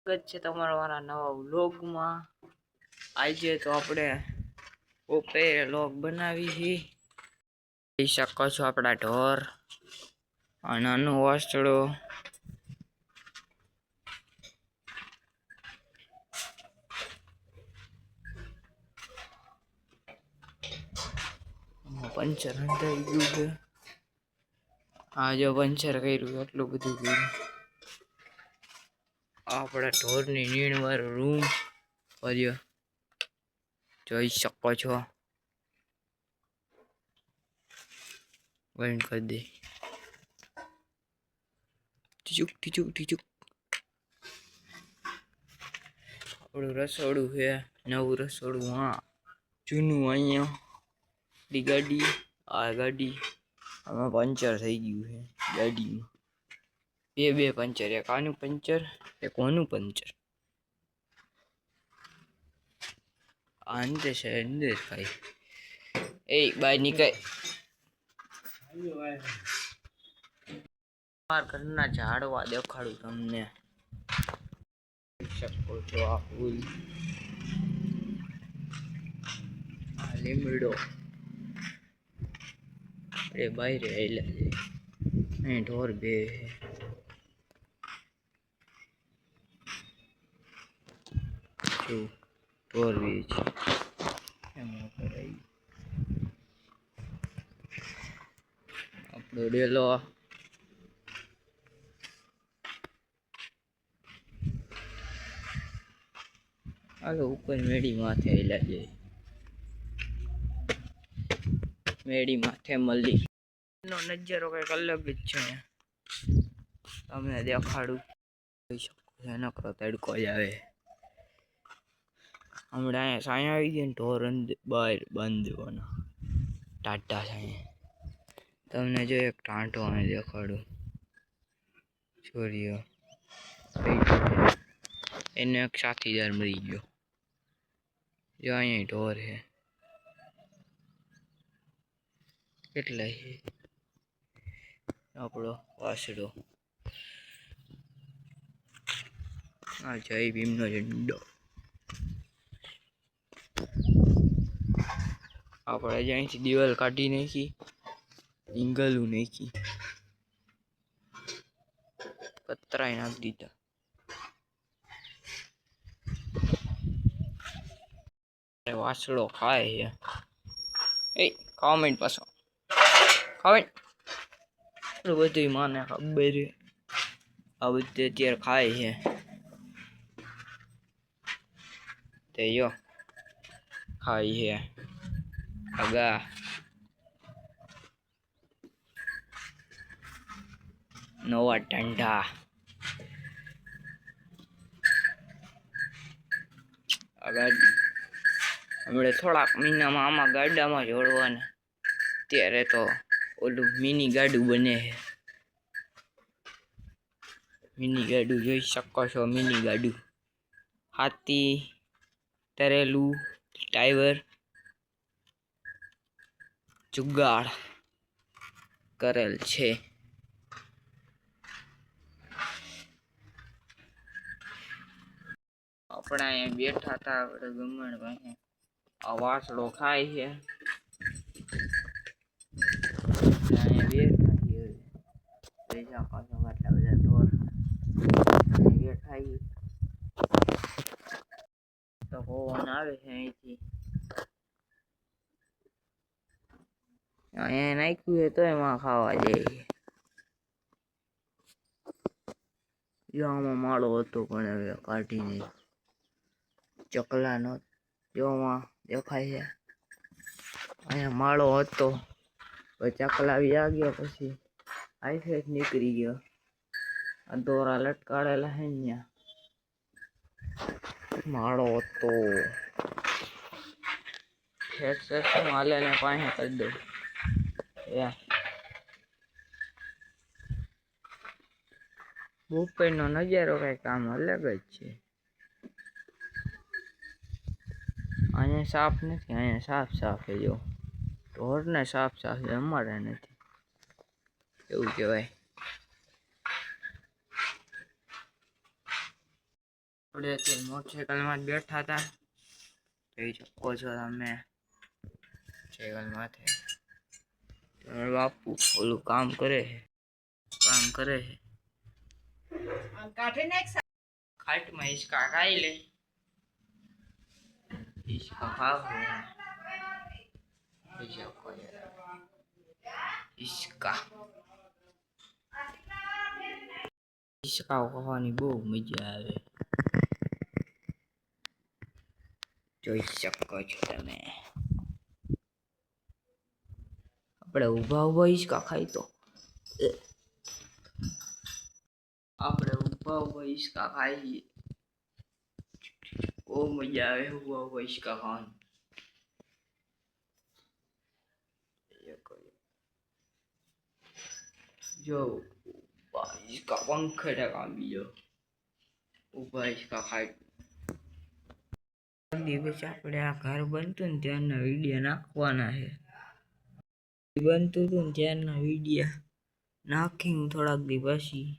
સ્વાગત છે તમારા મારા નવા વ્લોગમાં। આજે તો આપણે ઓપે વ્લોગ બનાવી જોઈ શકો છો આપણા ઢોર આ નાનું વાસળો પંચર હંધાઈ ગયું છે। આ જો પંચર કર્યું એટલું બધું કર્યું। આપણા ઢોરની નીણ વાળો રૂમ કર્યો જોઈ શકો છો। બંધ કરી દે ટીચુક ટીચુક ટીચુક। આપણું રસોડું છે નવું રસોડું। હા જૂનું અહીંયા ગાડી આ ગાડી આમાં પંચર થઈ ગયું છે ગાડીમાં। બે પંચર એક આનું પંચર એક ઓનું પંચર। अंदर से अंदर भाई ए बाहर निकल मार करना झाड़वा देखाड़ू तुमने શકો છો આ ફૂલ આ લીમડો એ બહાર આવેલા છે અહીં ઢોર બે જો ઢોર બે છે એમાં કરાઈ આપણો ડેલો હાલો ઉપર મેડી માથે આવેલા છે મેડી માથે મળી નો નજારો કઈક અલગ જ છે તમને દેખાડું જોઈ શકો છો નકરો તડકો જ આવે હમણાં અહીંયા સાયા આવી ગઈ ને ઢોર બહાર બાંધવાના ટાટા સાયા તમને જો એક ટાંટો અહીં દેખાડું છોરીઓ એને એક સાથીદાર મરી ગયો જો અહીંયા ઢોર છે કેટલા છે આપણો વાસડો આ જય ભીમનો ઝંડો આપણે અહીંથી દિવાલ કાઢી નાખી ઇંગલું નાખી કતરાઈ નાખી દીધા વાસડો ખાય છે એ ખાવા માંડ પાછો ખાવા બધું માને ખબર આ બધું અત્યારે ખાય છે તે જો ખાય છે અગા નવા ઠંડા આ ગાડી હમણાં થોડાક મહિનામાં આમાં ગાડામાં જોડવાના ત્યારે તો ઓલું મિની ગાડું બને છે મિની ગાડું જોઈ શકો છો મિની ગાડું હાથી તરેલું ટાઈવર જુગાડ કરેલ છે આપણે અહીંયા બેઠા હતા આપણે ગમણ ભાઈ આ વાસડો ખાય છે અહીંયા બેઠા છીએ પૈસા પાછો આટલા બધા ઢોર બેઠા તો પવન આવે છે અહીંથી અહીંયા નાખ્યું છે તો એમાં ખાવા જાય જો આમાં માળો હતો પણ હવે કાઢીને ચકલાનો જોમાં દેખાય છે અહીંયા માળો હતો ચકલા આવી ગયો પછી આઈ નીકળી ગયો આ દોરા લટકાડેલા છે ત્યાં માળો હતો હાલે ને પાસે કરી દઉં બપોરનો નજારો કઈક આમ અલગ જ છે અહીંયા સાફ નથી અહીંયા સાફ છે જો ઢોરને સાફ છે અમારે નથી એવું કહેવાય આપણે અત્યારે મોટરસાઇકલમાં જ બેઠા હતા, જોઈ શકો છો તમે સાયકલ માથે. તમારો બાપુ ઓલું કામ કરે છે. ખાટમાં હિસકા ખાઈ લે. હિસકા ખાવું હિસકા ખાવાની બહુ મજા આવે, જોઈ શકો છો તમે. આપણે ઊભા હિસકા ખાઈ તો હિસકા ખાઈએ, બહુ મજા આવે ઊભા હિસકા ખાવાની. જો હિસકા પંખે કાપી જો ઊભા હિસકા ખાઈ. દિવસ આપણે આ ઘર બનતું ને ત્યારના વિડીયો નાખવાના છે. બનતું હતું ને ત્યારના વિડીયો નાખી થોડાક દી પછી